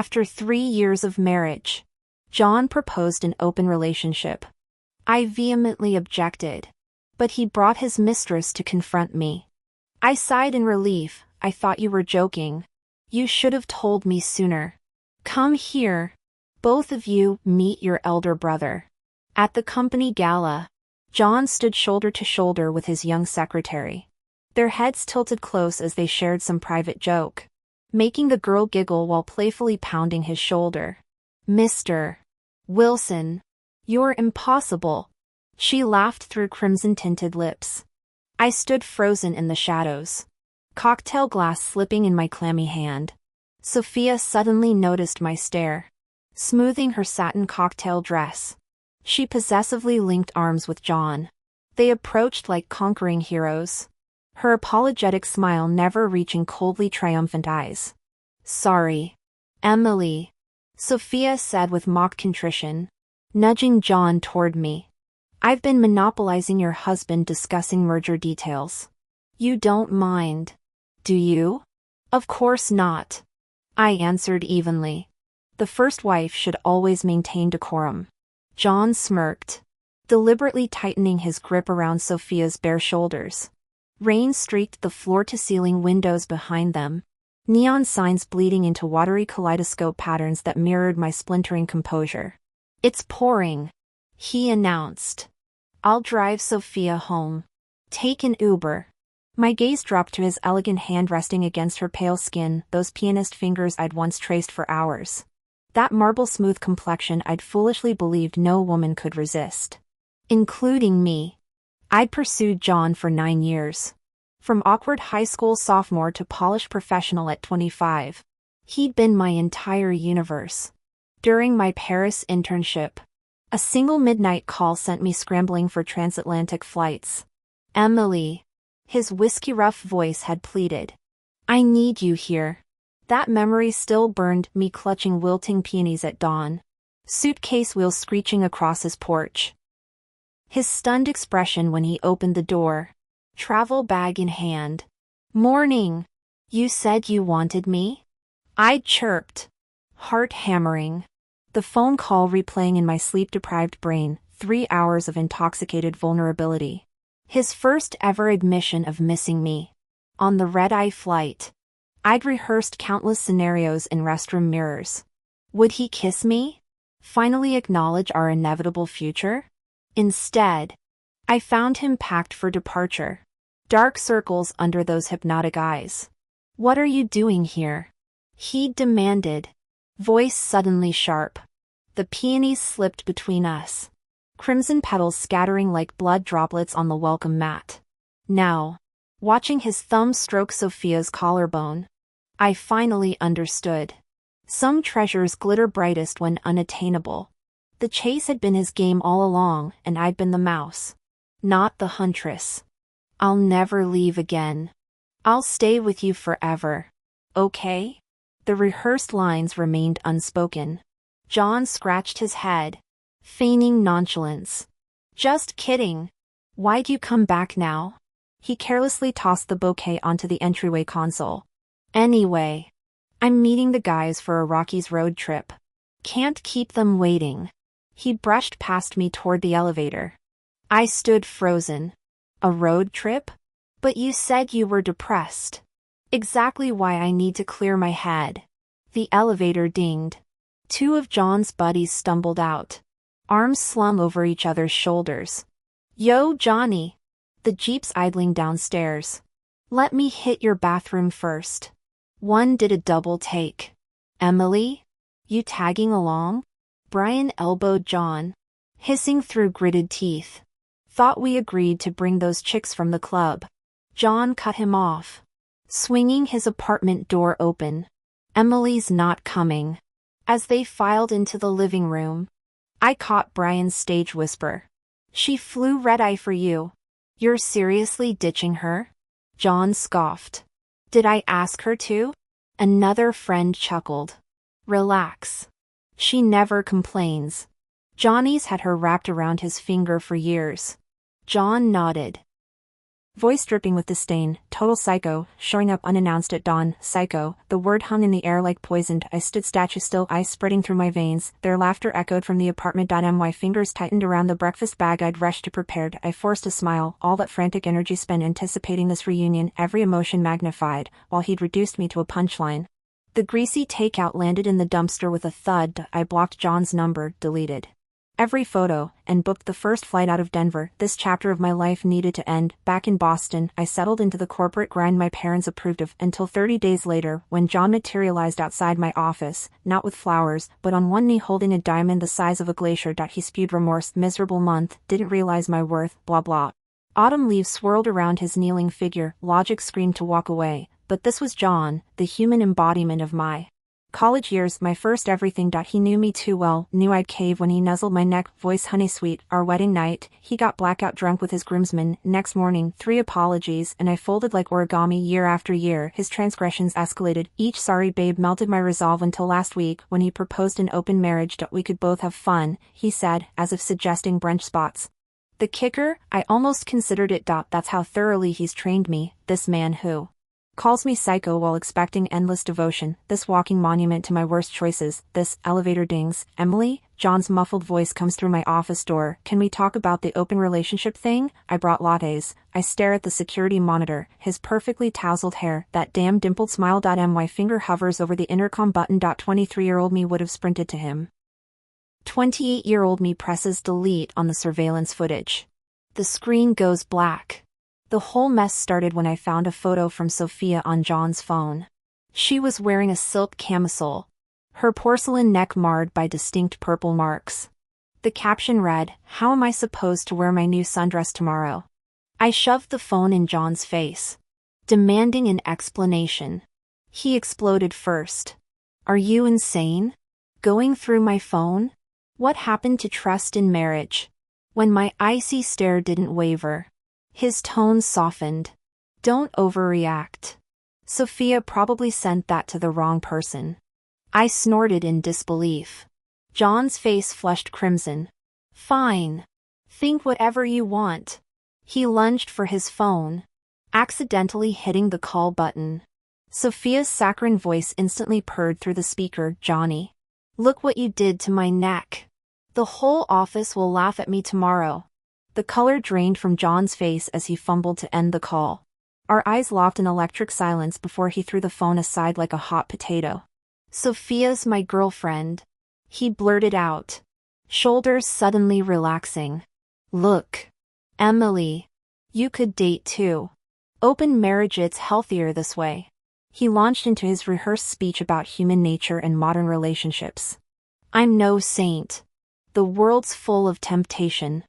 After 3 years of marriage, John proposed an open relationship. I vehemently objected, but he brought his mistress to confront me. I sighed in relief. I thought you were joking. You should have told me sooner. Come here. Both of you meet your elder brother. At the company gala, John stood shoulder to shoulder with his young secretary. Their heads tilted close as they shared some private joke, making the girl giggle while playfully pounding his shoulder. Mr. Wilson, you're impossible. She laughed through crimson-tinted lips. I stood frozen in the shadows, cocktail glass slipping in my clammy hand. Sophia suddenly noticed my stare, smoothing her satin cocktail dress. She possessively linked arms with John. They approached like conquering heroes, her apologetic smile never reaching coldly triumphant eyes. Sorry, Emily, Sophia said with mock contrition, nudging John toward me. I've been monopolizing your husband discussing merger details. You don't mind, do you? Of course not, I answered evenly. The first wife should always maintain decorum. John smirked, deliberately tightening his grip around Sophia's bare shoulders. Rain streaked the floor-to-ceiling windows behind them, neon signs bleeding into watery kaleidoscope patterns that mirrored my splintering composure. It's pouring, he announced. I'll drive Sophia home. Take an Uber. My gaze dropped to his elegant hand resting against her pale skin, those pianist fingers I'd once traced for hours. That marble-smooth complexion I'd foolishly believed no woman could resist. Including me. I'd pursued John for 9 years. From awkward high school sophomore to polished professional at 25. He'd been my entire universe. During my Paris internship, a single midnight call sent me scrambling for transatlantic flights. Emily, his whiskey-rough voice had pleaded. I need you here. That memory still burned me clutching wilting peonies at dawn. Suitcase wheels screeching across his porch. His stunned expression when he opened the door, travel bag in hand. Morning. You said you wanted me? I chirped, heart hammering. The phone call replaying in my sleep-deprived brain, 3 hours of intoxicated vulnerability. His first ever admission of missing me. On the red-eye flight. I'd rehearsed countless scenarios in restroom mirrors. Would he kiss me? Finally acknowledge our inevitable future? Instead, I found him packed for departure. Dark circles under those hypnotic eyes. What are you doing here? He demanded, voice suddenly sharp. The peonies slipped between us, crimson petals scattering like blood droplets on the welcome mat. Now, watching his thumb stroke Sophia's collarbone, I finally understood. Some treasures glitter brightest when unattainable. The chase had been his game all along, and I'd been the mouse, not the huntress. I'll never leave again. I'll stay with you forever. Okay? The rehearsed lines remained unspoken. John scratched his head, feigning nonchalance. Just kidding. Why'd you come back now? He carelessly tossed the bouquet onto the entryway console. Anyway, I'm meeting the guys for a Rockies road trip. Can't keep them waiting. He brushed past me toward the elevator. I stood frozen. A road trip? But you said you were depressed. Exactly why I need to clear my head. The elevator dinged. 2 of John's buddies stumbled out, arms slung over each other's shoulders. Yo, Johnny. The jeep's idling downstairs. Let me hit your bathroom first. One did a double take. Emily? You tagging along? Brian elbowed John, hissing through gritted teeth. Thought we agreed to bring those chicks from the club. John cut him off, swinging his apartment door open. Emily's not coming. As they filed into the living room, I caught Brian's stage whisper. She flew red-eye for you. You're seriously ditching her? John scoffed. Did I ask her to? Another friend chuckled. Relax. She never complains. Johnny's had her wrapped around his finger for years. John nodded. Voice dripping with disdain, total psycho, showing up unannounced at dawn, psycho, the word hung in the air like poisoned. I stood statue still, ice spreading through my veins, their laughter echoed from the apartment. My fingers tightened around the breakfast bag I'd rushed to prepared. I forced a smile, all that frantic energy spent anticipating this reunion, every emotion magnified, while he'd reduced me to a punchline. The greasy takeout landed in the dumpster with a thud. I blocked John's number, deleted every photo, and booked the first flight out of Denver. This chapter of my life needed to end. Back in Boston, I settled into the corporate grind my parents approved of, until 30 days later, when John materialized outside my office, not with flowers, but on one knee holding a diamond the size of a glacier. He spewed remorse, miserable month, didn't realize my worth, blah blah. Autumn leaves swirled around his kneeling figure, logic screamed to walk away, but this was John, the human embodiment of my college years, my first everything. He knew me too well, knew I'd cave when he nuzzled my neck, voice honey sweet. Our wedding night, he got blackout drunk with his groomsmen. Next morning, 3 apologies, and I folded like origami. Year after year, his transgressions escalated. Each sorry babe melted my resolve until last week, when he proposed an open marriage. We could both have fun, he said, as if suggesting brunch spots. The kicker, I almost considered it. That's how thoroughly he's trained me, this man who calls me psycho while expecting endless devotion, this walking monument to my worst choices. This elevator dings. Emily, John's muffled voice comes through my office door. Can we talk about the open relationship thing? I brought lattes. I stare at the security monitor, his perfectly tousled hair, that damn dimpled smile. My finger hovers over the intercom button. 23-year-old me would have sprinted to him. 28-year-old me presses delete on the surveillance footage. The screen goes black. The whole mess started when I found a photo from Sophia on John's phone. She was wearing a silk camisole, her porcelain neck marred by distinct purple marks. The caption read, "How am I supposed to wear my new sundress tomorrow?" I shoved the phone in John's face, demanding an explanation. He exploded first. "Are you insane? Going through my phone? What happened to trust in marriage?" When my icy stare didn't waver, his tone softened. "Don't overreact. Sophia probably sent that to the wrong person." I snorted in disbelief. John's face flushed crimson. "Fine. Think whatever you want." He lunged for his phone, accidentally hitting the call button. Sophia's saccharine voice instantly purred through the speaker. "Johnny, look what you did to my neck. The whole office will laugh at me tomorrow." The color drained from John's face as he fumbled to end the call. Our eyes locked in electric silence before he threw the phone aside like a hot potato. "Sophia's my girlfriend," he blurted out, shoulders suddenly relaxing. "Look, Emily, you could date too. Open marriage, it's healthier this way." He launched into his rehearsed speech about human nature and modern relationships. "I'm no saint. The world's full of temptation.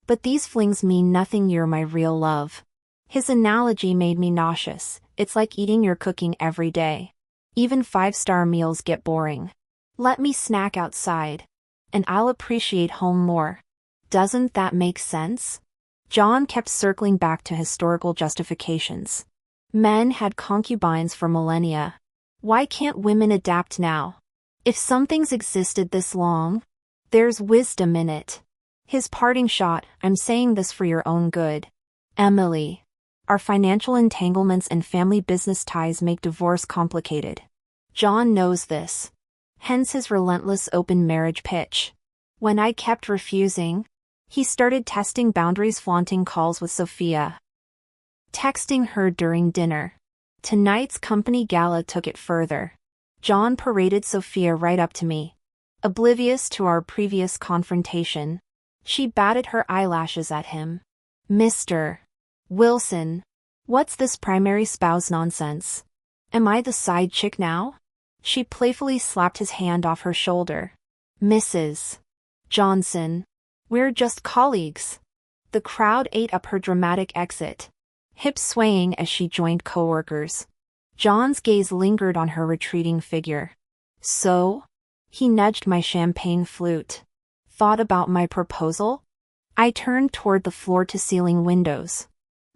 But these flings mean nothing, you're my real love." His analogy made me nauseous. It's like eating your cooking every day. Even 5-star meals get boring. Let me snack outside, and I'll appreciate home more. Doesn't that make sense? John kept circling back to historical justifications. Men had concubines for millennia. Why can't women adapt now? If something's existed this long, there's wisdom in it. His parting shot, "I'm saying this for your own good, Emily. Our financial entanglements and family business ties make divorce complicated. John knows this. Hence his relentless open marriage pitch." When I kept refusing, he started testing boundaries, flaunting calls with Sophia, texting her during dinner. Tonight's company gala took it further. John paraded Sophia right up to me. Oblivious to our previous confrontation, she batted her eyelashes at him. "Mr. Wilson, what's this primary spouse nonsense? Am I the side chick now?" She playfully slapped his hand off her shoulder. "Mrs. Johnson, we're just colleagues." The crowd ate up her dramatic exit, hips swaying as she joined coworkers. John's gaze lingered on her retreating figure. "So?" He nudged my champagne flute. "Thought about my proposal?" I turned toward the floor-to-ceiling windows,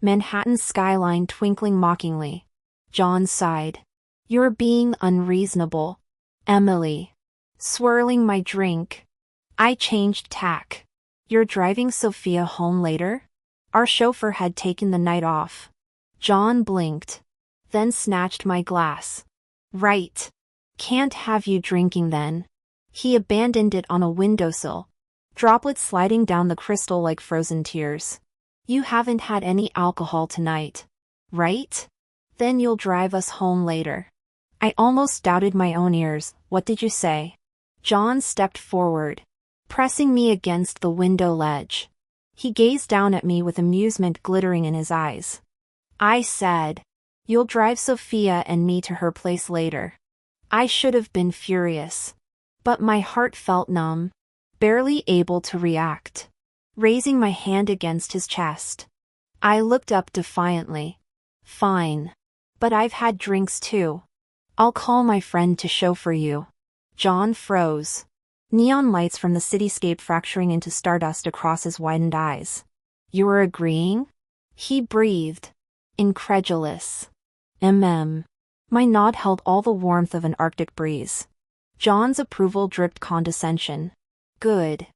Manhattan's skyline twinkling mockingly. John sighed. "You're being unreasonable, Emily." Swirling my drink, I changed tack. "You're driving Sophia home later?" Our chauffeur had taken the night off, John blinked, then snatched my glass. Right. Can't have you drinking then. He abandoned it on a windowsill, droplets sliding down the crystal like frozen tears. You haven't had any alcohol tonight, right? Then you'll drive us home later. I almost doubted my own ears. What did you say? John stepped forward, pressing me against the window ledge. He gazed down at me with amusement glittering in his eyes. I said, you'll drive Sophia and me to her place later. I should have been furious, but my heart felt numb, barely able to react. Raising my hand against his chest, I looked up defiantly. Fine. But I've had drinks too. I'll call my friend to chauffeur you. John froze, neon lights from the cityscape fracturing into stardust across his widened eyes. You're agreeing? He breathed, incredulous. My nod held all the warmth of an Arctic breeze. John's approval dripped condescension. Good.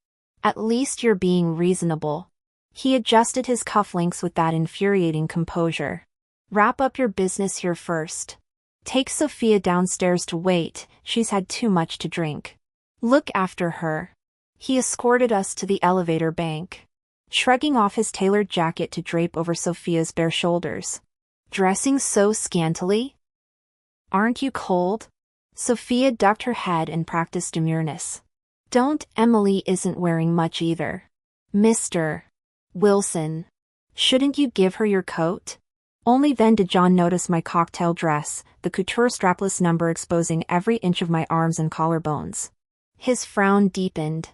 At least you're being reasonable. He adjusted his cufflinks with that infuriating composure. Wrap up your business here first. Take Sophia downstairs to wait, she's had too much to drink. Look after her. He escorted us to the elevator bank, shrugging off his tailored jacket to drape over Sophia's bare shoulders. Dressing so scantily? Aren't you cold? Sophia ducked her head and practiced demureness. Don't, Emily isn't wearing much either. Mr. Wilson. Shouldn't you give her your coat? Only then did John notice my cocktail dress, the couture strapless number exposing every inch of my arms and collarbones. His frown deepened.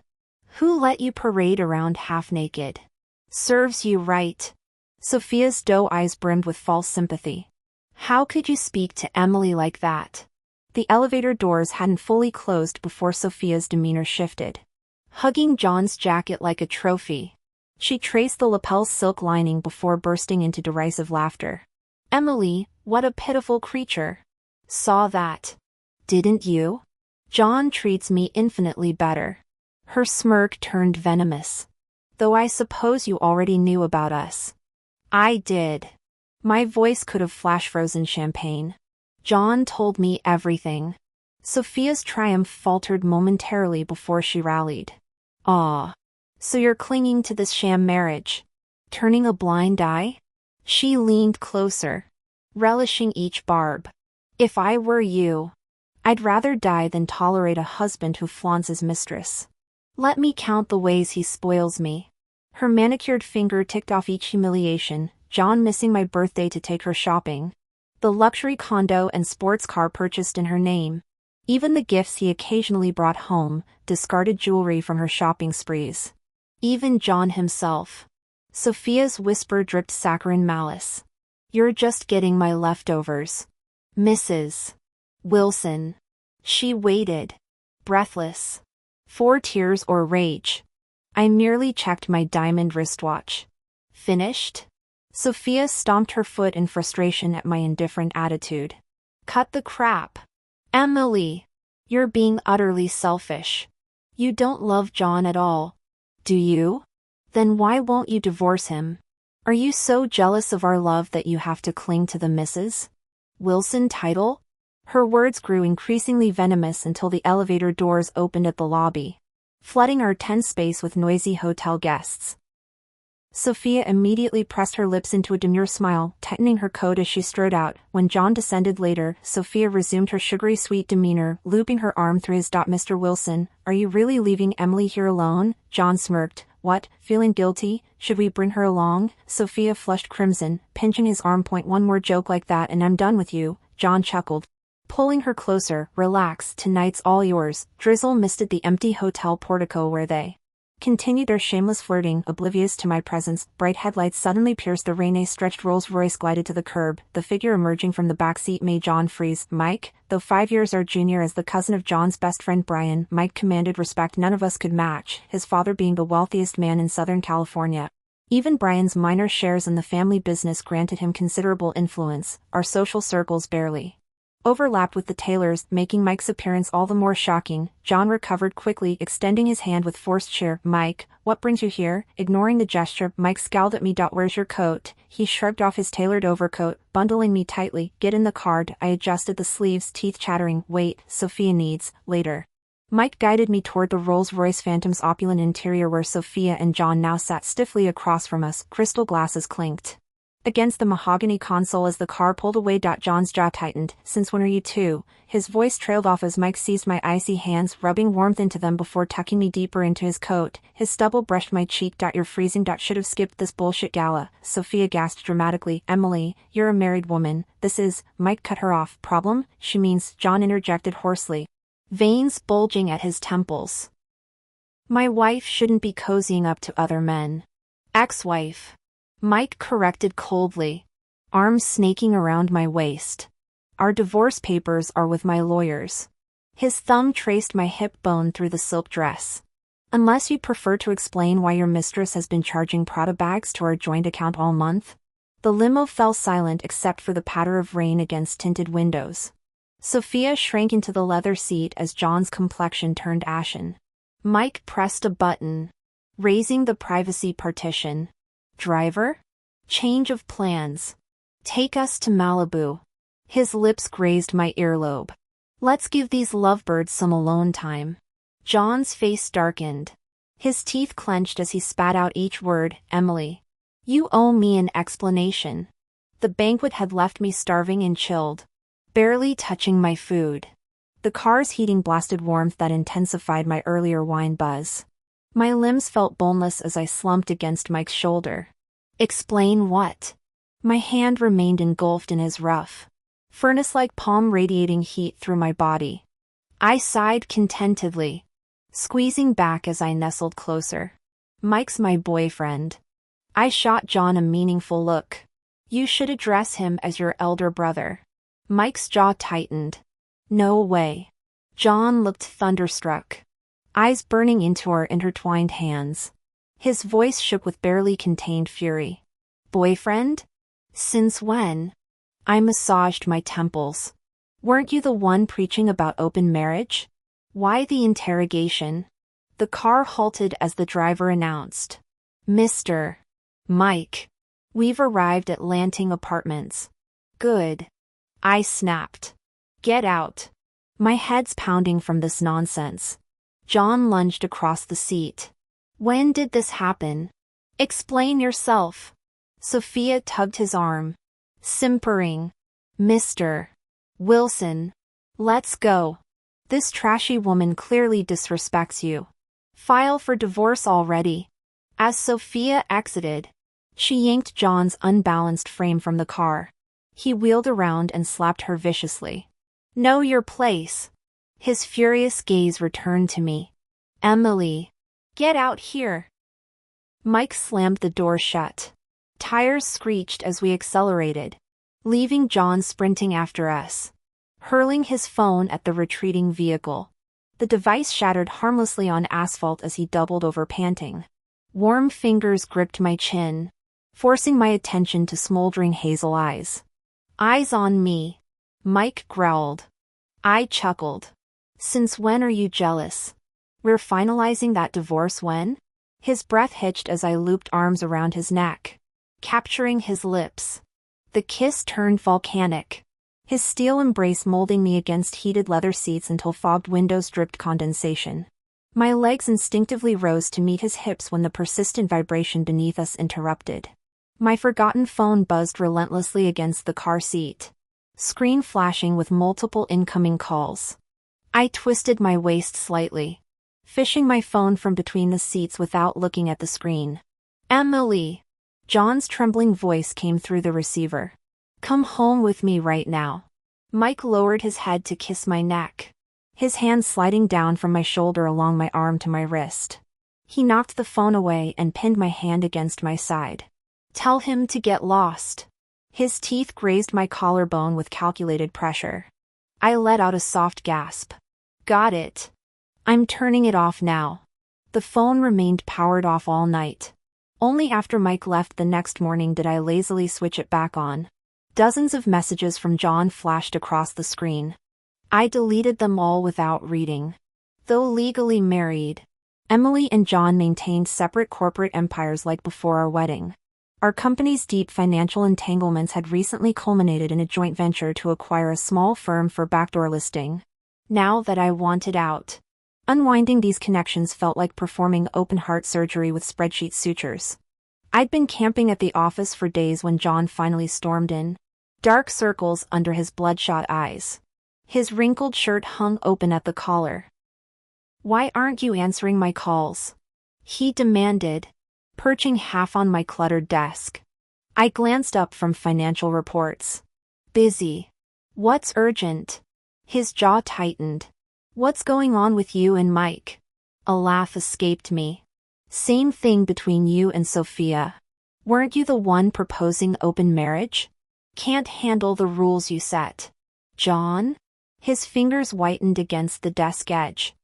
Who let you parade around half naked? Serves you right. Sophia's doe eyes brimmed with false sympathy. How could you speak to Emily like that? The elevator doors hadn't fully closed before Sophia's demeanor shifted. Hugging John's jacket like a trophy, she traced the lapel's silk lining before bursting into derisive laughter. Emily, what a pitiful creature. Saw that. Didn't you? John treats me infinitely better. Her smirk turned venomous. Though I suppose you already knew about us. I did. My voice could have flash-frozen champagne. John told me everything. Sophia's triumph faltered momentarily before she rallied. Ah. So you're clinging to this sham marriage? Turning a blind eye? She leaned closer, relishing each barb. If I were you, I'd rather die than tolerate a husband who flaunts his mistress. Let me count the ways he spoils me. Her manicured finger ticked off each humiliation, John missing my birthday to take her shopping, the luxury condo and sports car purchased in her name, even the gifts he occasionally brought home, discarded jewelry from her shopping sprees. Even John himself. Sophia's whisper dripped saccharine malice. You're just getting my leftovers. Mrs. Wilson. She waited, breathless. 4 tears or rage. I merely checked my diamond wristwatch. Finished? Sophia stomped her foot in frustration at my indifferent attitude. Cut the crap. Emily. You're being utterly selfish. You don't love John at all. Do you? Then why won't you divorce him? Are you so jealous of our love that you have to cling to the Mrs. Wilson title? Her words grew increasingly venomous until the elevator doors opened at the lobby, flooding our tense space with noisy hotel guests. Sophia immediately pressed her lips into a demure smile, tightening her coat as she strode out. When John descended later, Sophia resumed her sugary sweet demeanor, looping her arm through his. Mr. Wilson, are you really leaving Emily here alone? John smirked. What, feeling guilty? Should we bring her along? Sophia flushed crimson, pinching his arm. One more joke like that and I'm done with you, John chuckled. Pulling her closer. Relax, tonight's all yours. Drizzle misted the empty hotel portico where they continued their shameless flirting, oblivious to my presence. Bright headlights suddenly pierced the rain. A stretched Rolls-Royce glided to the curb. The figure emerging from the backseat made John freeze. Mike, though 5 years our junior as the cousin of John's best friend Brian, Mike commanded respect none of us could match, his father being the wealthiest man in Southern California. Even Brian's minor shares in the family business granted him considerable influence, our social circles barely overlapped with the tailor's, making Mike's appearance all the more shocking. John recovered quickly, extending his hand with forced cheer. "Mike, what brings you here?" Ignoring the gesture, Mike scowled at me. "Where's your coat?" He shrugged off his tailored overcoat, bundling me tightly. "Get in the car." I adjusted the sleeves, teeth chattering. "Wait, Sophia needs, later." Mike guided me toward the Rolls-Royce Phantom's opulent interior where Sophia and John now sat stiffly across from us. Crystal glasses clinked against the mahogany console as the car pulled away. John's jaw tightened. "Since when are you two?" His voice trailed off as Mike seized my icy hands, rubbing warmth into them before tucking me deeper into his coat. His stubble brushed my cheek. "You're freezing." "Should have skipped this bullshit gala," Sophia gasped dramatically. "Emily, you're a married woman. This is—" Mike cut her off. "Problem?" "She means," John interjected hoarsely, veins bulging at his temples. "My wife shouldn't be cozying up to other men." "Ex-wife," Mike corrected coldly, arms snaking around my waist. "Our divorce papers are with my lawyers." His thumb traced my hip bone through the silk dress. "Unless you prefer to explain why your mistress has been charging Prada bags to our joint account all month." The limo fell silent except for the patter of rain against tinted windows. Sophia shrank into the leather seat as John's complexion turned ashen. Mike pressed a button, raising the privacy partition. "Driver? Change of plans. Take us to Malibu." His lips grazed my earlobe. "Let's give these lovebirds some alone time." John's face darkened. His teeth clenched as he spat out each word. "Emily, you owe me an explanation." The banquet had left me starving and chilled, barely touching my food. The car's heating blasted warmth that intensified my earlier wine buzz. My limbs felt boneless as I slumped against Mike's shoulder. "Explain what?" My hand remained engulfed in his rough, furnace-like palm radiating heat through my body. I sighed contentedly, squeezing back as I nestled closer. "Mike's my boyfriend." I shot John a meaningful look. "You should address him as your elder brother." Mike's jaw tightened. "No way." John looked thunderstruck, eyes burning into our intertwined hands. His voice shook with barely contained fury. "Boyfriend? Since when?" I massaged my temples. "Weren't you the one preaching about open marriage?" "Why the interrogation?" The car halted as the driver announced, "Mr. Mike, we've arrived at Lanting Apartments." "Good." I snapped. "Get out." My head's pounding from this nonsense. John lunged across the seat. "When did this happen? Explain yourself." Sophia tugged his arm, simpering. "Mr. Wilson, let's go. This trashy woman clearly disrespects you. File for divorce already." As Sophia exited, she yanked John's unbalanced frame from the car. He wheeled around and slapped her viciously. "Know your place." His furious gaze returned to me. "Emily, get out here." Mike slammed the door shut. Tires screeched as we accelerated, leaving John sprinting after us, hurling his phone at the retreating vehicle. The device shattered harmlessly on asphalt as he doubled over panting. Warm fingers gripped my chin, forcing my attention to smoldering hazel eyes. "Eyes on me," Mike growled. I chuckled. "Since when are you jealous? We're finalizing that divorce when?" His breath hitched as I looped arms around his neck, capturing his lips. The kiss turned volcanic, his steel embrace molding me against heated leather seats until fogged windows dripped condensation. My legs instinctively rose to meet his hips when the persistent vibration beneath us interrupted. My forgotten phone buzzed relentlessly against the car seat, screen flashing with multiple incoming calls. I twisted my waist slightly, fishing my phone from between the seats without looking at the screen. "Emily." John's trembling voice came through the receiver. "Come home with me right now." Mike lowered his head to kiss my neck, his hand sliding down from my shoulder along my arm to my wrist. He knocked the phone away and pinned my hand against my side. "Tell him to get lost." His teeth grazed my collarbone with calculated pressure. I let out a soft gasp. "Got it. I'm turning it off now." The phone remained powered off all night. Only after Mike left the next morning did I lazily switch it back on. Dozens of messages from John flashed across the screen. I deleted them all without reading. Though legally married, Emily and John maintained separate corporate empires like before our wedding. Our company's deep financial entanglements had recently culminated in a joint venture to acquire a small firm for backdoor listing. Now that I wanted out, unwinding these connections felt like performing open-heart surgery with spreadsheet sutures. I'd been camping at the office for days when John finally stormed in. Dark circles under his bloodshot eyes. His wrinkled shirt hung open at the collar. "Why aren't you answering my calls?" he demanded, perching half on my cluttered desk. I glanced up from financial reports. "Busy." "What's urgent?" His jaw tightened. "What's going on with you and Mike?" A laugh escaped me. "Same thing between you and Sophia. Weren't you the one proposing open marriage? Can't handle the rules you set." "John?" His fingers whitened against the desk edge.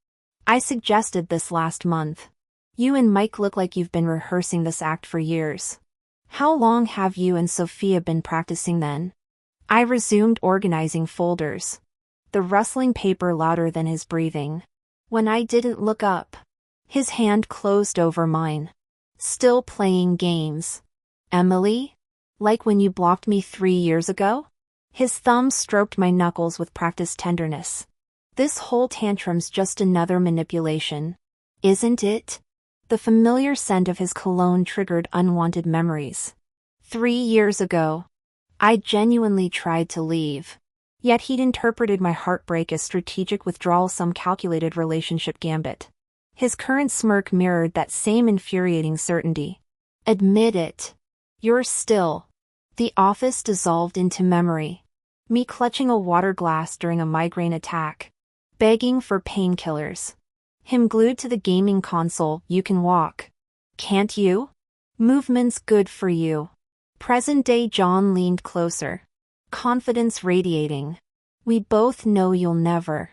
"I suggested this last month. You and Mike look like you've been rehearsing this act for years. How long have you and Sophia been practicing then?" I resumed organizing folders. The rustling paper louder than his breathing. When I didn't look up, his hand closed over mine. "Still playing games, Emily? Like when you blocked me 3 years ago?" His thumb stroked my knuckles with practiced tenderness. "This whole tantrum's just another manipulation, isn't it?" The familiar scent of his cologne triggered unwanted memories. 3 years ago, I genuinely tried to leave. Yet he'd interpreted my heartbreak as strategic withdrawal, some calculated relationship gambit. His current smirk mirrored that same infuriating certainty. "Admit it. You're still." The office dissolved into memory. Me clutching a water glass during a migraine attack. Begging for painkillers. Him glued to the gaming console. "You can walk. Can't you? Movement's good for you." Present-day John leaned closer. Confidence radiating. "We both know you'll never."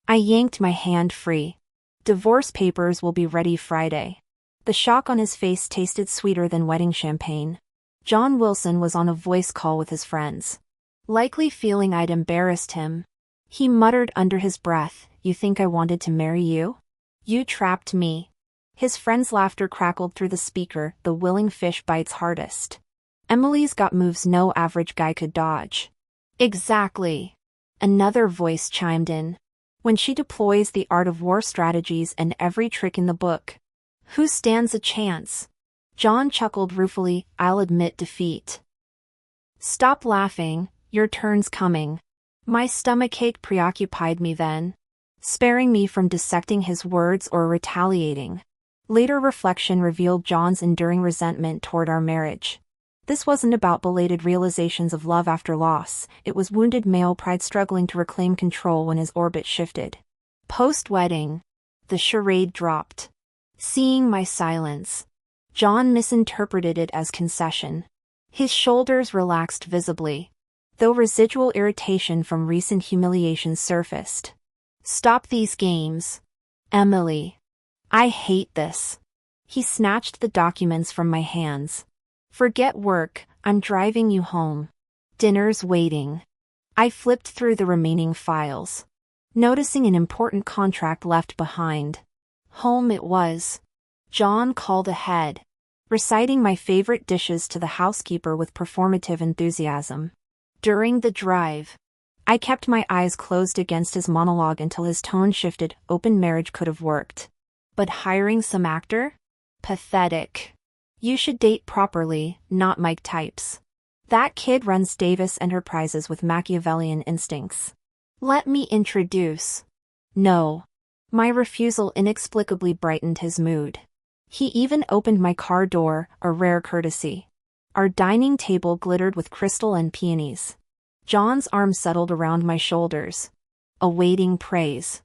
I yanked my hand free. "Divorce papers will be ready Friday." The shock on his face tasted sweeter than wedding champagne. John Wilson was on a voice call with his friends. Likely feeling I'd embarrassed him, he muttered under his breath, "You think I wanted to marry you? You trapped me." His friends' laughter crackled through the speaker. "The willing fish bites hardest. Emily's got moves no average guy could dodge." "Exactly," another voice chimed in. "When she deploys the art of war strategies and every trick in the book, who stands a chance?" John chuckled ruefully. "I'll admit defeat." "Stop laughing, your turn's coming." My stomachache preoccupied me then, sparing me from dissecting his words or retaliating. Later reflection revealed John's enduring resentment toward our marriage. This wasn't about belated realizations of love after loss, it was wounded male pride struggling to reclaim control when his orbit shifted. Post-wedding, the charade dropped. Seeing my silence, John misinterpreted it as concession. His shoulders relaxed visibly, though residual irritation from recent humiliations surfaced. "Stop these games, Emily. I hate this." He snatched the documents from my hands. "Forget work, I'm driving you home. Dinner's waiting." I flipped through the remaining files, noticing an important contract left behind. Home it was. John called ahead, reciting my favorite dishes to the housekeeper with performative enthusiasm. During the drive, I kept my eyes closed against his monologue until his tone shifted. "Open marriage could have worked. But hiring some actor? Pathetic. You should date properly, not Mike types. That kid runs Davis Enterprises with Machiavellian instincts. Let me introduce." "No." My refusal inexplicably brightened his mood. He even opened my car door, a rare courtesy. Our dining table glittered with crystal and peonies. John's arm settled around my shoulders, awaiting praise.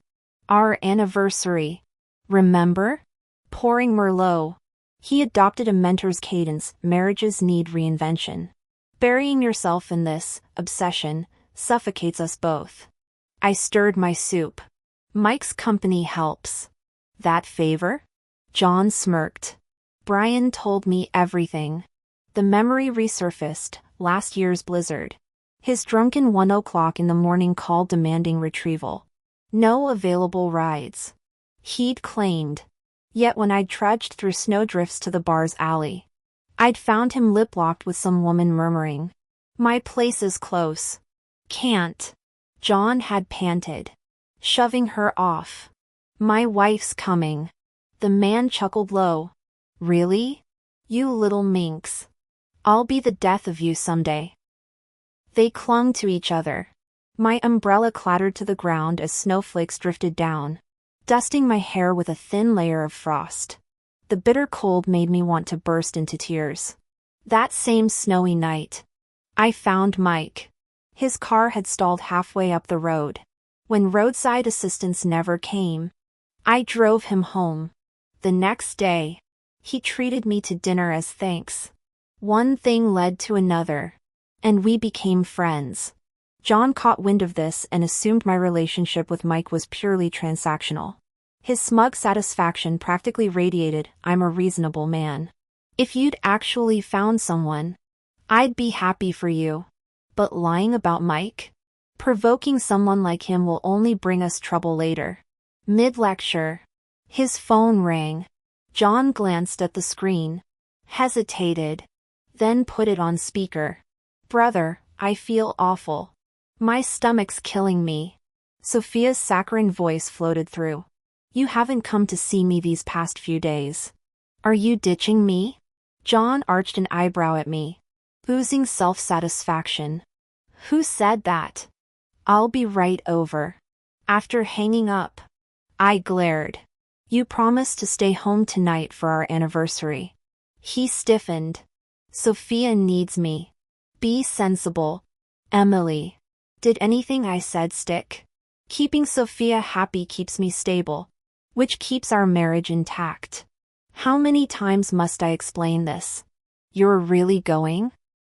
"Our anniversary. Remember?" Pouring Merlot. He adopted a mentor's cadence. "Marriages need reinvention. Burying yourself in this obsession suffocates us both." I stirred my soup. "Mike's company helps. That favor?" John smirked. "Brian told me everything." The memory resurfaced, last year's blizzard. His drunken 1 o'clock in the morning call demanding retrieval. No available rides. He'd claimed. Yet when I'd trudged through snowdrifts to the bar's alley, I'd found him lip-locked with some woman murmuring, "My place is close." "Can't." John had panted, shoving her off. "My wife's coming." The man chuckled low. "Really? You little minx. I'll be the death of you someday." They clung to each other. My umbrella clattered to the ground as snowflakes drifted down, dusting my hair with a thin layer of frost. The bitter cold made me want to burst into tears. That same snowy night, I found Mike. His car had stalled halfway up the road. When roadside assistance never came, I drove him home. The next day, he treated me to dinner as thanks. One thing led to another, and we became friends. John caught wind of this and assumed my relationship with Mike was purely transactional. His smug satisfaction practically radiated, "I'm a reasonable man. If you'd actually found someone, I'd be happy for you. But lying about Mike? Provoking someone like him will only bring us trouble later." Mid-lecture, his phone rang. John glanced at the screen, hesitated, then put it on speaker. "Brother, I feel awful. My stomach's killing me." Sophia's saccharine voice floated through. "You haven't come to see me these past few days. Are you ditching me?" John arched an eyebrow at me, oozing self-satisfaction. "Who said that?" "I'll be right over." After hanging up, I glared. "You promised to stay home tonight for our anniversary." He stiffened. "Sophia needs me. Be sensible, Emily." Did anything I said stick? Keeping Sophia happy keeps me stable, which keeps our marriage intact. How many times must I explain this? "You're really going?"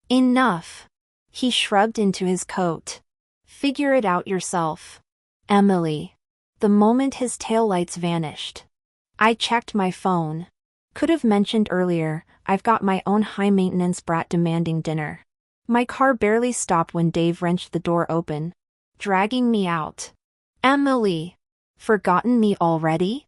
"Enough." He shrugged into his coat. "Figure it out yourself, Emily." The moment his taillights vanished, I checked my phone. Could have mentioned earlier, I've got my own high-maintenance brat demanding dinner. My car barely stopped when Dave wrenched the door open, dragging me out. "Emily, forgotten me already?"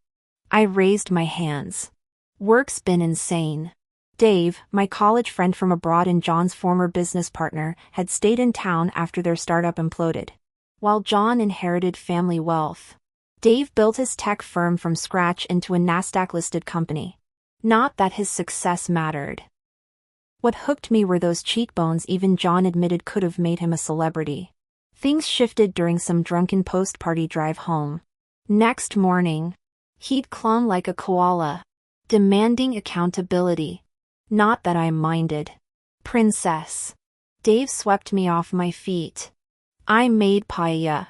I raised my hands. "Work's been insane." Dave, my college friend from abroad and John's former business partner, had stayed in town after their startup imploded. While John inherited family wealth, Dave built his tech firm from scratch into a NASDAQ-listed company. Not that his success mattered. What hooked me were those cheekbones even John admitted could have made him a celebrity. Things shifted during some drunken post-party drive home. Next morning, he'd clung like a koala, demanding accountability. Not that I minded. "Princess." Dave swept me off my feet. "I made paella.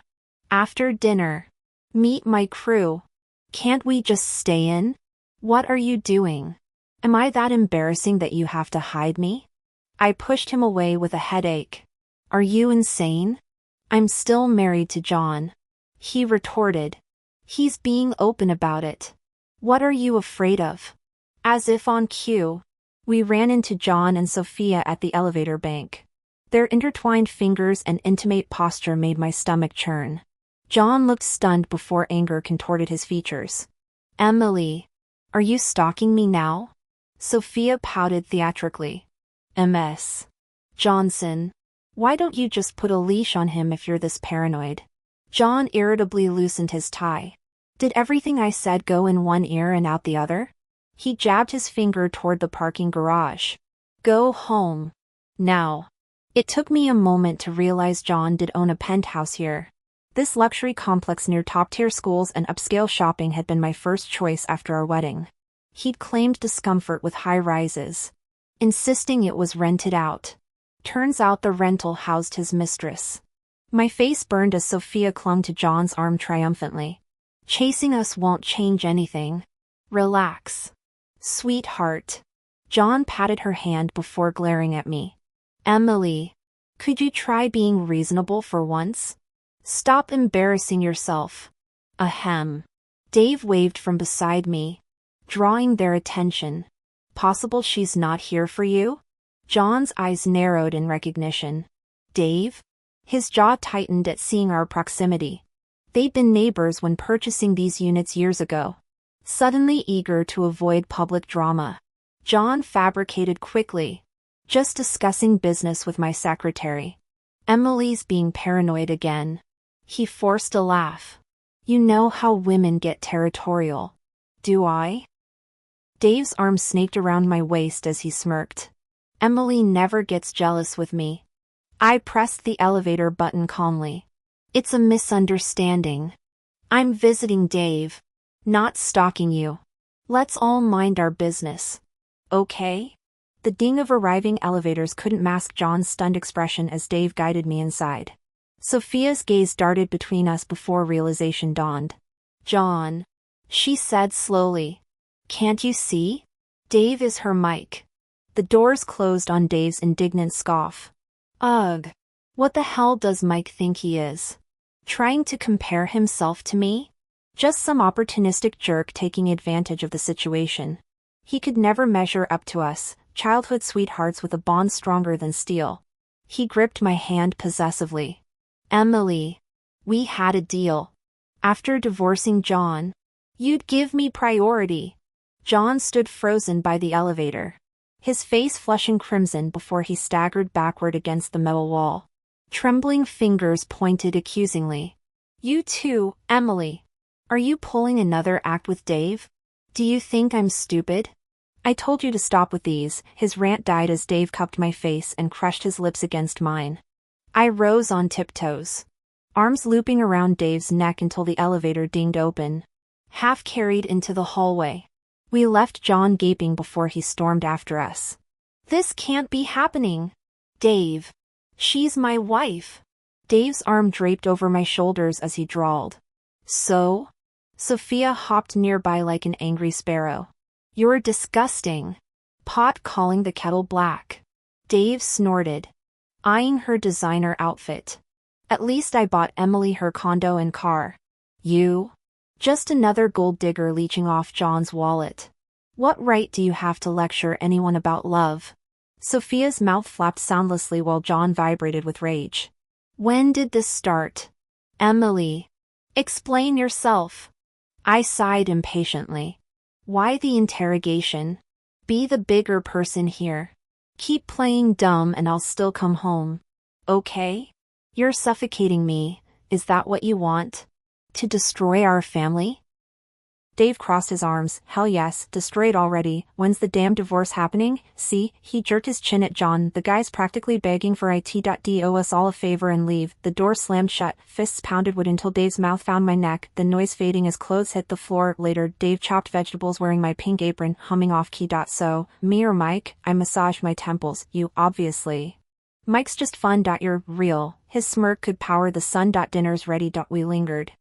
After dinner. Meet my crew. Can't we just stay in?" "What are you doing? Am I that embarrassing that you have to hide me?" I pushed him away with a headache. "Are you insane? I'm still married to John." He retorted. "He's being open about it. What are you afraid of?" As if on cue, we ran into John and Sophia at the elevator bank. Their intertwined fingers and intimate posture made my stomach churn. John looked stunned before anger contorted his features. "Emily, are you stalking me now?" Sophia pouted theatrically. "MS. Johnson, why don't you just put a leash on him if you're this paranoid?" John irritably loosened his tie. Did everything I said go in one ear and out the other? He jabbed his finger toward the parking garage. "Go home. Now." It took me a moment to realize John did own a penthouse here. This luxury complex near top-tier schools and upscale shopping had been my first choice after our wedding. He'd claimed discomfort with high rises, insisting it was rented out. Turns out the rental housed his mistress. My face burned as Sophia clung to John's arm triumphantly. "Chasing us won't change anything. Relax, sweetheart." John patted her hand before glaring at me. "Emily, could you try being reasonable for once? Stop embarrassing yourself." Ahem. Dave waved from beside me, drawing their attention. "Possible she's not here for you?" John's eyes narrowed in recognition. "Dave? His jaw tightened at seeing our proximity. They'd been neighbors when purchasing these units years ago. Suddenly eager to avoid public drama, John fabricated quickly. Just discussing business with my secretary. Emily's being paranoid again. He forced a laugh. You know how women get territorial. Do I? Dave's arm snaked around my waist as he smirked. Emily never gets jealous with me. I pressed the elevator button calmly. It's a misunderstanding. I'm visiting Dave. Not stalking you. Let's all mind our business. Okay? The ding of arriving elevators couldn't mask John's stunned expression as Dave guided me inside. Sophia's gaze darted between us before realization dawned. John, she said slowly. Can't you see? Dave is her Mike. The doors closed on Dave's indignant scoff. Ugh. What the hell does Mike think he is? Trying to compare himself to me? Just some opportunistic jerk taking advantage of the situation. He could never measure up to us, childhood sweethearts with a bond stronger than steel. He gripped my hand possessively. Emily. We had a deal. After divorcing John, you'd give me priority. John stood frozen by the elevator. His face flushing crimson before he staggered backward against the metal wall. Trembling fingers pointed accusingly. You too, Emily. Are you pulling another act with Dave? Do you think I'm stupid? I told you to stop with these. His rant died as Dave cupped my face and crushed his lips against mine. I rose on tiptoes, arms looping around Dave's neck until the elevator dinged open. Half carried into the hallway. We left John gaping before he stormed after us. This can't be happening. Dave. She's my wife. Dave's arm draped over my shoulders as he drawled. So? Sophia hopped nearby like an angry sparrow. You're disgusting. Pot calling the kettle black. Dave snorted, eyeing her designer outfit. At least I bought Emily her condo and car. You? Just another gold digger leeching off John's wallet. What right do you have to lecture anyone about love? Sophia's mouth flapped soundlessly while John vibrated with rage. When did this start? Emily. Explain yourself. I sighed impatiently. Why the interrogation? Be the bigger person here. Keep playing dumb and I'll still come home. Okay? You're suffocating me, is that what you want? To destroy our family? Dave crossed his arms. Hell yes, destroy it already. When's the damn divorce happening? See, he jerked his chin at John. The guy's practically begging for it. Do us all a favor and leave. The door slammed shut, fists pounded wood until Dave's mouth found my neck, the noise fading as clothes hit the floor. Later, Dave chopped vegetables wearing my pink apron, humming off key. So, me or Mike? I massaged my temples. You, obviously. Mike's just fun. You're real. His smirk could power the sun. Dinner's ready. We lingered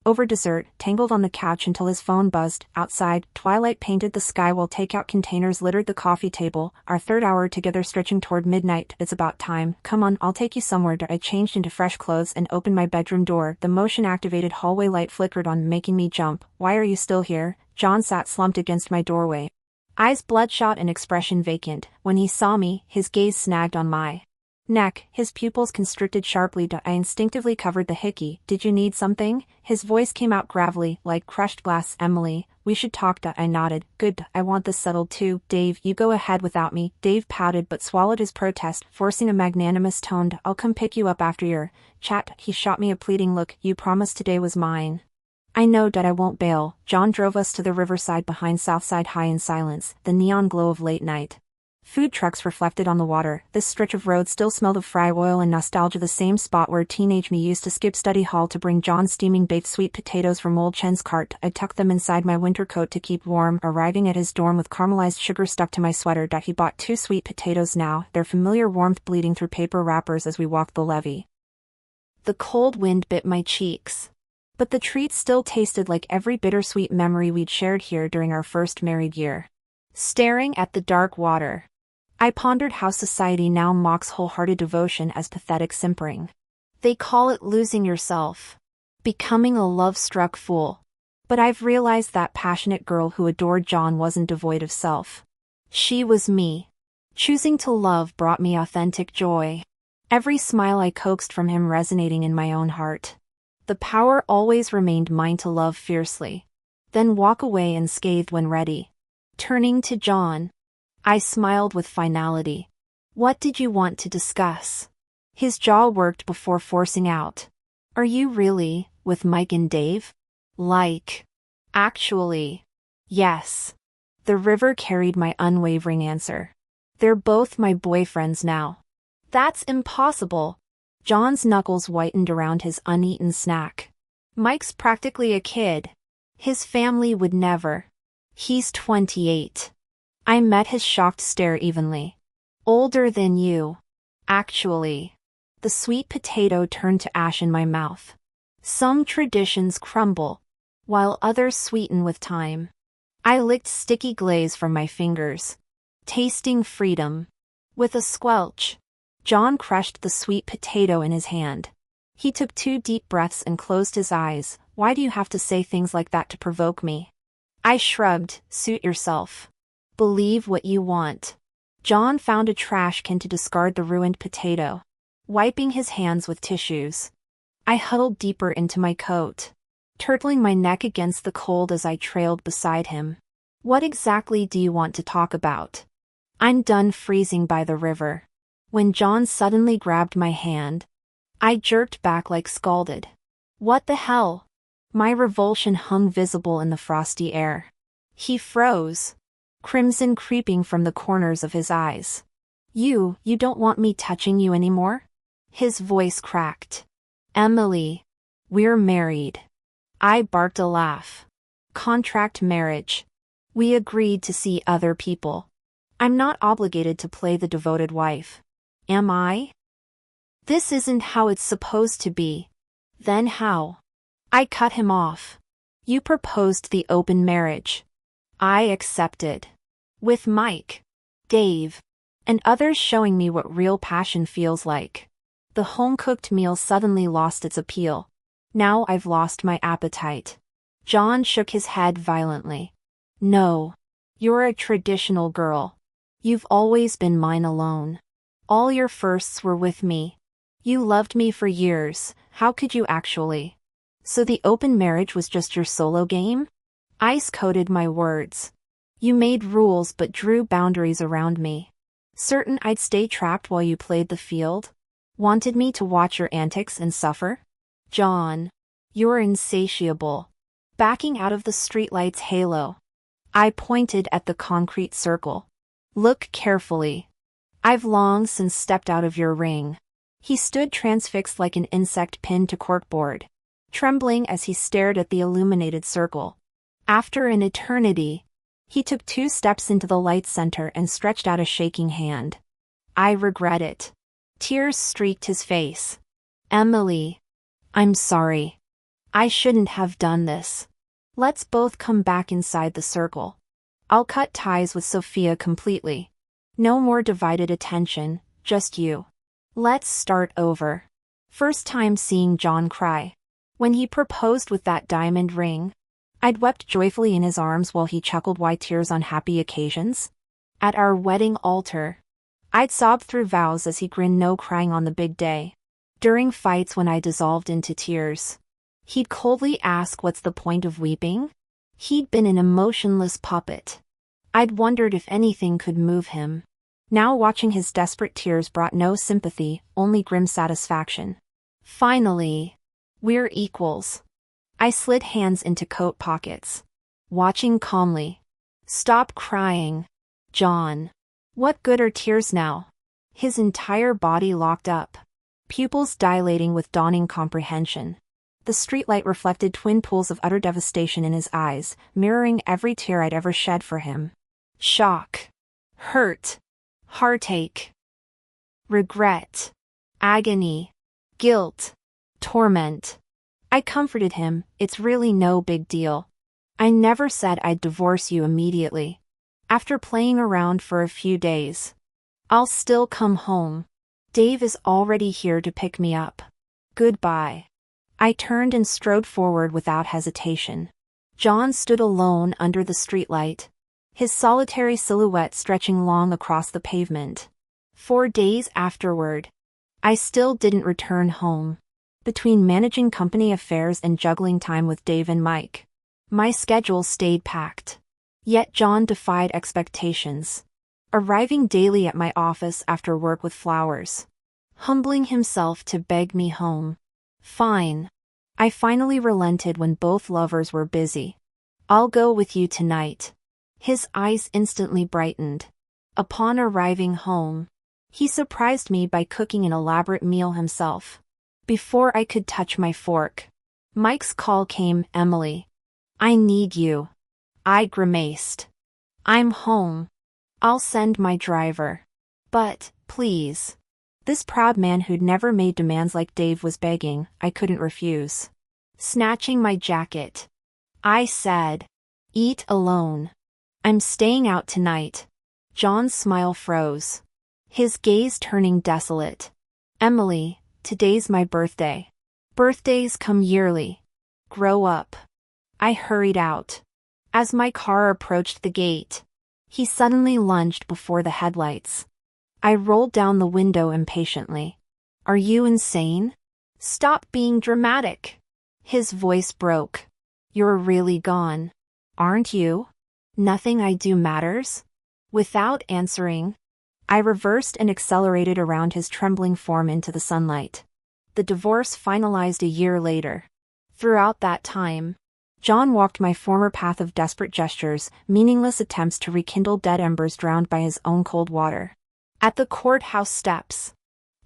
over dessert, tangled on the couch until his phone buzzed. Outside, twilight painted the sky while takeout containers littered the coffee table, our third hour together stretching toward midnight. It's about time. Come on, I'll take you somewhere. I changed into fresh clothes and opened my bedroom door. The motion-activated hallway light flickered on, making me jump. Why are you still here? John sat slumped against my doorway, eyes bloodshot and expression vacant. When he saw me, his gaze snagged on my neck, his pupils constricted sharply. I instinctively covered the hickey. Did you need something? His voice came out gravelly, like crushed glass. Emily, we should talk. I nodded. Good, I want this settled too. Dave, you go ahead without me. Dave pouted but swallowed his protest, forcing a magnanimous tone. I'll come pick you up after your chat. He shot me a pleading look. You promised today was mine. I know. I won't bail. John drove us to the riverside behind Southside High in silence, the neon glow of late night. Food trucks reflected on the water. This stretch of road still smelled of fry oil and nostalgia, the same spot where teenage me used to skip study hall to bring John steaming baked sweet potatoes from old Chen's cart. I tucked them inside my winter coat to keep warm, arriving at his dorm with caramelized sugar stuck to my sweater. He bought 2 sweet potatoes now, their familiar warmth bleeding through paper wrappers as we walked the levee. The cold wind bit my cheeks, but the treats still tasted like every bittersweet memory we'd shared here during our first married year. Staring at the dark water, I pondered how society now mocks wholehearted devotion as pathetic simpering. They call it losing yourself, becoming a love-struck fool. But I've realized that passionate girl who adored John wasn't devoid of self. She was me. Choosing to love brought me authentic joy. every smile I coaxed from him resonating in my own heart. The power always remained mine to love fiercely, then walk away unscathed when ready. Turning to John, I smiled with finality. What did you want to discuss? His jaw worked before forcing out. Are you really, with Mike and Dave? Actually. Yes. The river carried my unwavering answer. They're both my boyfriends now. That's impossible. John's knuckles whitened around his uneaten snack. Mike's practically a kid. His family would never. He's 28. I met his shocked stare evenly. Older than you. Actually. The sweet potato turned to ash in my mouth. Some traditions crumble, while others sweeten with time. I licked sticky glaze from my fingers, tasting freedom. With a squelch, John crushed the sweet potato in his hand. He took 2 deep breaths and closed his eyes. Why do you have to say things like that to provoke me? I shrugged. Suit yourself. Believe what you want. John found a trash can to discard the ruined potato, wiping his hands with tissues. I huddled deeper into my coat, turtling my neck against the cold as I trailed beside him. What exactly do you want to talk about? I'm done freezing by the river. When John suddenly grabbed my hand, I jerked back like scalded. What the hell? My revulsion hung visible in the frosty air. He froze, crimson creeping from the corners of his eyes. You don't want me touching you anymore? His voice cracked. Emily, we're married. I barked a laugh. Contract marriage. We agreed to see other people. I'm not obligated to play the devoted wife. Am I? This isn't how it's supposed to be. Then how? I cut him off. You proposed the open marriage. I accepted. With Mike, Dave, and others showing me what real passion feels like. The home-cooked meal suddenly lost its appeal. Now I've lost my appetite. John shook his head violently. No. You're a traditional girl. You've always been mine alone. All your firsts were with me. You loved me for years. How could you actually? So the open marriage was just your solo game? Ice coated my words. You made rules but drew boundaries around me. Certain I'd stay trapped while you played the field? Wanted me to watch your antics and suffer? John, you're insatiable. Backing out of the streetlight's halo, I pointed at the concrete circle. Look carefully. I've long since stepped out of your ring. He stood transfixed like an insect pinned to corkboard, trembling as he stared at the illuminated circle. After an eternity, he took 2 steps into the light's center and stretched out a shaking hand. I regret it. Tears streaked his face. Emily, I'm sorry. I shouldn't have done this. Let's both come back inside the circle. I'll cut ties with Sophia completely. No more divided attention, just you. Let's start over. First time seeing John cry. When he proposed with that diamond ring, I'd wept joyfully in his arms while he chuckled. Why tears on happy occasions? At our wedding altar, I'd sob through vows as he grinned. No crying on the big day. During fights when I dissolved into tears, he'd coldly ask, what's the point of weeping? He'd been an emotionless puppet. I'd wondered if anything could move him. Now watching his desperate tears brought no sympathy, only grim satisfaction. Finally, we're equals. I slid hands into coat pockets, watching calmly. Stop crying, John. What good are tears now? His entire body locked up, pupils dilating with dawning comprehension. The streetlight reflected twin pools of utter devastation in his eyes, mirroring every tear I'd ever shed for him. Shock, hurt, heartache, regret, agony, guilt, torment. I comforted him. It's really no big deal. I never said I'd divorce you immediately. After playing around for a few days, I'll still come home. Dave is already here to pick me up. Goodbye. I turned and strode forward without hesitation. John stood alone under the streetlight, his solitary silhouette stretching long across the pavement. 4 days afterward, I still didn't return home. Between managing company affairs and juggling time with Dave and Mike, my schedule stayed packed. Yet John defied expectations, arriving daily at my office after work with flowers, humbling himself to beg me home. Fine. I finally relented when both lovers were busy. I'll go with you tonight. His eyes instantly brightened. Upon arriving home, he surprised me by cooking an elaborate meal himself. Before I could touch my fork, Mike's call came. Emily, I need you. I grimaced. I'm home. I'll send my driver. But, please. This proud man who'd never made demands like Dave was begging. I couldn't refuse. Snatching my jacket, I said, eat alone. I'm staying out tonight. John's smile froze, his gaze turning desolate. Emily, today's my birthday. Birthdays come yearly. Grow up. I hurried out. As my car approached the gate, he suddenly lunged before the headlights. I rolled down the window impatiently. Are you insane? Stop being dramatic. His voice broke. You're really gone, aren't you? Nothing I do matters? Without answering, I reversed and accelerated around his trembling form into the sunlight. The divorce finalized a year later. Throughout that time, John walked my former path of desperate gestures, meaningless attempts to rekindle dead embers drowned by his own cold water. At the courthouse steps,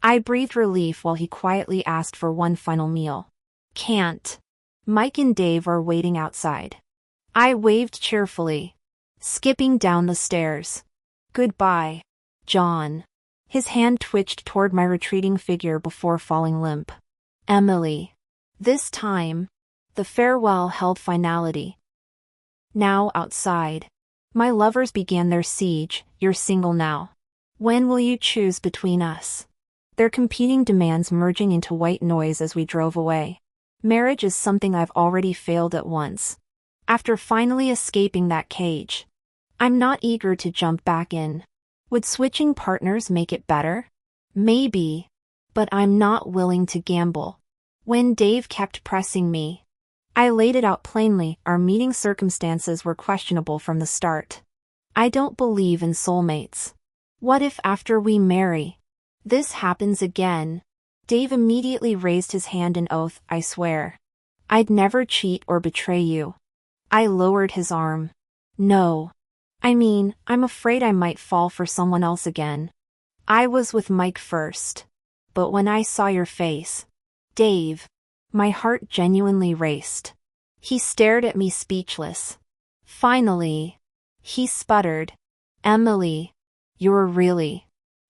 I breathed relief while he quietly asked for one final meal. Can't. Mike and Dave are waiting outside. I waved cheerfully, skipping down the stairs. Goodbye, John. His hand twitched toward my retreating figure before falling limp. Emily. This time, the farewell held finality. Now outside, my lovers began their siege. You're single now. When will you choose between us? Their competing demands merging into white noise as we drove away. Marriage is something I've already failed at once. After finally escaping that cage, I'm not eager to jump back in. Would switching partners make it better? Maybe. But I'm not willing to gamble. When Dave kept pressing me, I laid it out plainly. Our meeting circumstances were questionable from the start. I don't believe in soulmates. What if after we marry, this happens again? Dave immediately raised his hand in oath. I swear, I'd never cheat or betray you. I lowered his arm. No. I mean, I'm afraid I might fall for someone else again. I was with Mike first. But when I saw your face, Dave, my heart genuinely raced. He stared at me speechless. Finally, he sputtered. Emily, you're really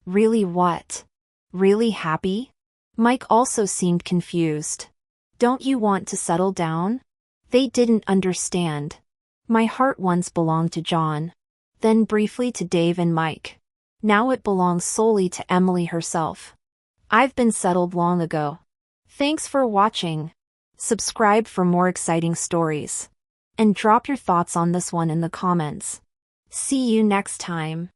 what? Really happy? Mike also seemed confused. Don't you want to settle down? They didn't understand. My heart once belonged to John, then briefly to Dave and Mike. Now it belongs solely to Emily herself. I've been settled long ago. Thanks for watching. Subscribe for more exciting stories. And drop your thoughts on this one in the comments. See you next time.